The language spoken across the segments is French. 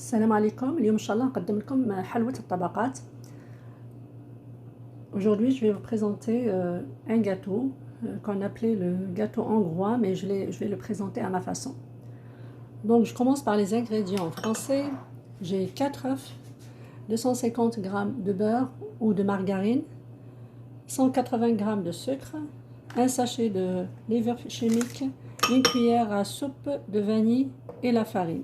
السلام عليكم. اليوم ان شاء الله نقدم لكم حلوة الطبقات. Aujourd'hui, je vais vous présenter un gâteau qu'on appelait le gâteau hongrois, mais je vais le présenter à ma façon. Donc, je commence par les ingrédients français. J'ai 4 œufs, 250 g de beurre ou de margarine, 180 g de sucre, un sachet de levure chimique, une cuillère à soupe de vanille et la farine.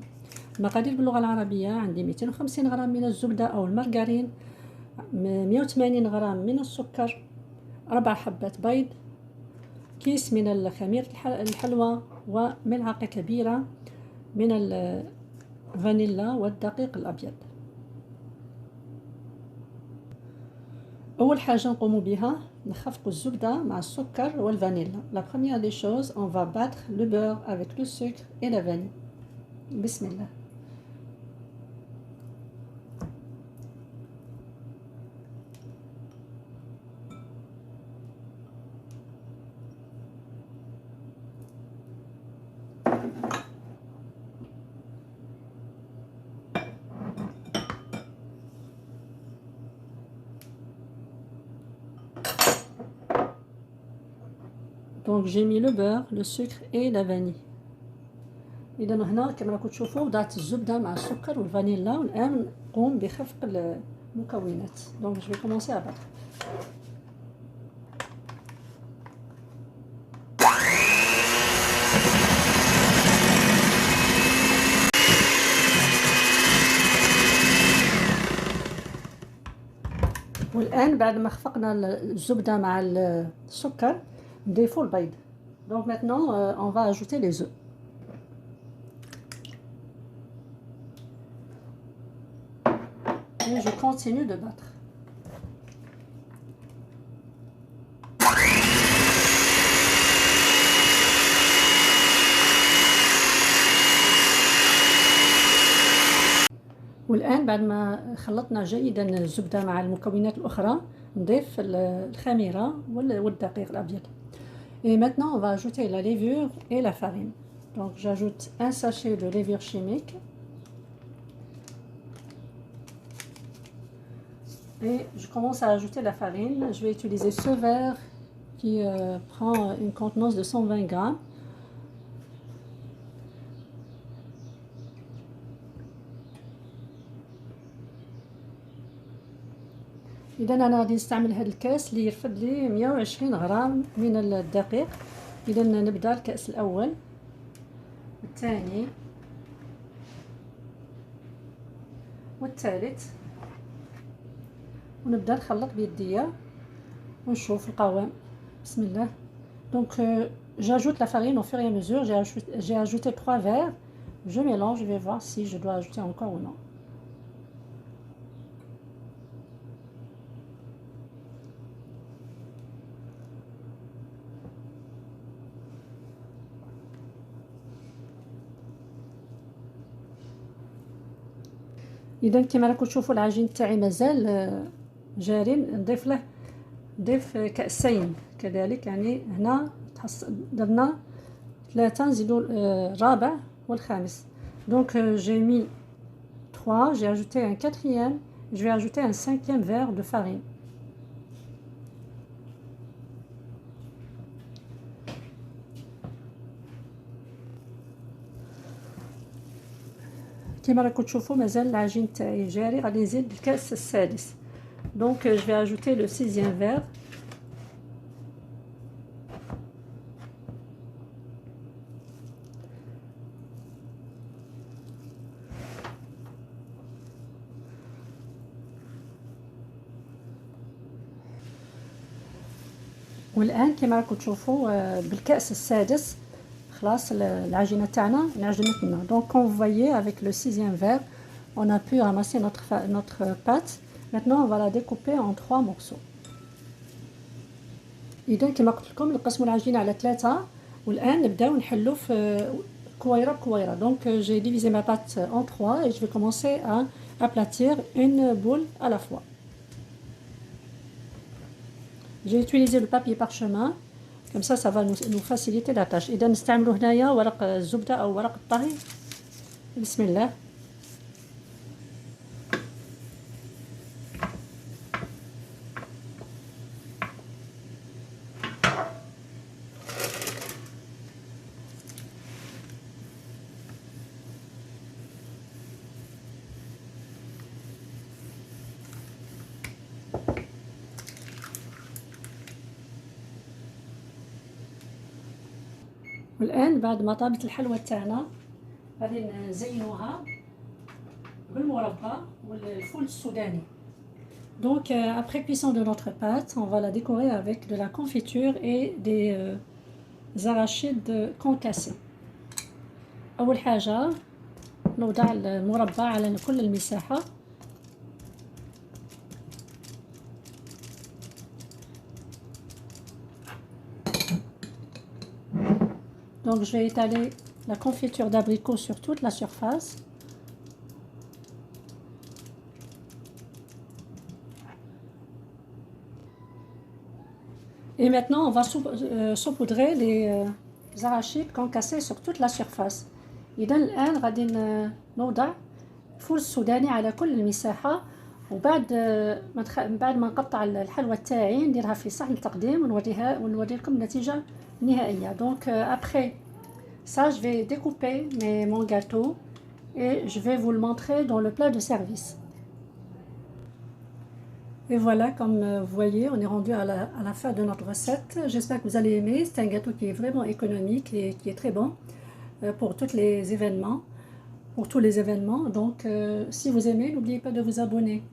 المقادير باللغة العربية عندي 250 غرام من الزبدة أو المارغرين، 180 غرام من السكر، 4 حبات بيض، كيس من الخميرة الحلوى، وملعقة كبيرة من الفانيلا والدقيق الأبيض. أول حاجة نقوم بها نخفق الزبدة مع السكر والفانيلا. La première des choses, on va battre le beurre avec le sucre et la vanille. بسم الله. Donc j'ai mis le beurre, le sucre et la vanille. إذا هنا كما راكم تشوفوا وضعت الزبدة مع السكر والفانيلا، والآن نقوم بخفق المكونات. Donc je vais commencer à battre. والآن بعد ما خفقنا الزبدة مع السكر نضيفوا البيض. Donc maintenant on va ajouter les œufs. Et je continue de battre. والآن بعد ما خلطنا جيدا الزبدة مع المكونات الأخرى نضيف الخميرة والدقيق الأبيض. Et maintenant on va ajouter la levure et la farine. Donc j'ajoute un sachet de levure chimique. Et je commence à ajouter la farine. Je vais utiliser ce verre qui prend une contenance de 120 grammes. إذا أنا غادي نستعمل هذا الكاس اللي يرفد لي 120 غرام من الدقيق. إذا نبدأ الكأس الأول، الثاني والثالث، ونبدأ نخلط بيديا ونشوف القوام. بسم الله. Donc j'ajoute la farine au fur et à mesure. J'ai ajouté 3 verres. Je mélange, je vais voir si je dois ajouter encore ou non. إذا كما راكم تشوفوا العجين تاعي مازال جاري. نضيف كأسين كذلك، يعني هنا درنا 3 نزيدوا الرابع والخامس. Donc j'ai mis 3, j'ai ajouté un quatrième, je vais ajouter un 5e verre de farine. كما راكم تشوفوا مازال العجين تاعي جاري. غادي نزيد الكاس السادس. Donc je vais ajouter le 6e verre. والآن كما راكم تشوفوا بالكأس السادس خلاص العجينة تاعنا انعجنت. Donc quand vous voyez avec le 6e verre on a pu ramasser notre pâte. Maintenant on va la découper en 3 morceaux. إذا كما قلت لكم نقسموا العجينة على 3، والآن نبداو نحلو في كويرة بكويرة. Donc j'ai divisé ma pâte en 3 et je vais commencer à aplatir une boule à la fois. J'ai utilisé le papier parchemin Comme ça va nous faciliter la tâche. إذا نستعملوا هنايا ورق الزبدة أو ورق الطهي. بسم الله. والآن بعد ما طابت الحلوى تاعنا غادي نزينوها بالمربى والفول السوداني. Donc après cuisson de notre pâte, on va la décorer avec de la confiture et des arachides concassés. أول حاجة نوضع المربى على كل المساحة. Donc je vais étaler la confiture d'abricot sur toute la surface. Et maintenant on va saupoudrer les arachides concassés sur toute la surface. إذا الآن غادي نوضع الفول السوداني على كل المساحة، وبعد بعد ما نقطع الحلوى تاعي نديرها في صحن التقديم ونوري لكم النتيجة النهائية. Donc après ça je vais découper mon gâteau et je vais vous le montrer dans le plat de service. Et voilà, comme vous voyez, on est rendu à la fin de notre recette. J'espère que vous allez aimer. C'est un gâteau qui est vraiment économique et qui est très bon pour tous les événements. Donc si vous aimez, n'oubliez pas de vous abonner.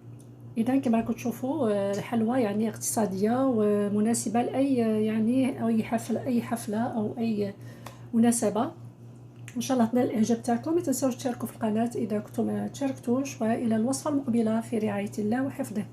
إذا كما راكم تشوفوا الحلوى يعني اقتصادية ومناسبة لأي يعني أي حفلة أو أي مناسبة. إن شاء الله تنال الإعجاب تاعكم. ما تنساوش تشاركوا في القناة إذا كنتم ما تشاركتوش، وإلى الوصفة المقبلة في رعاية الله وحفظه.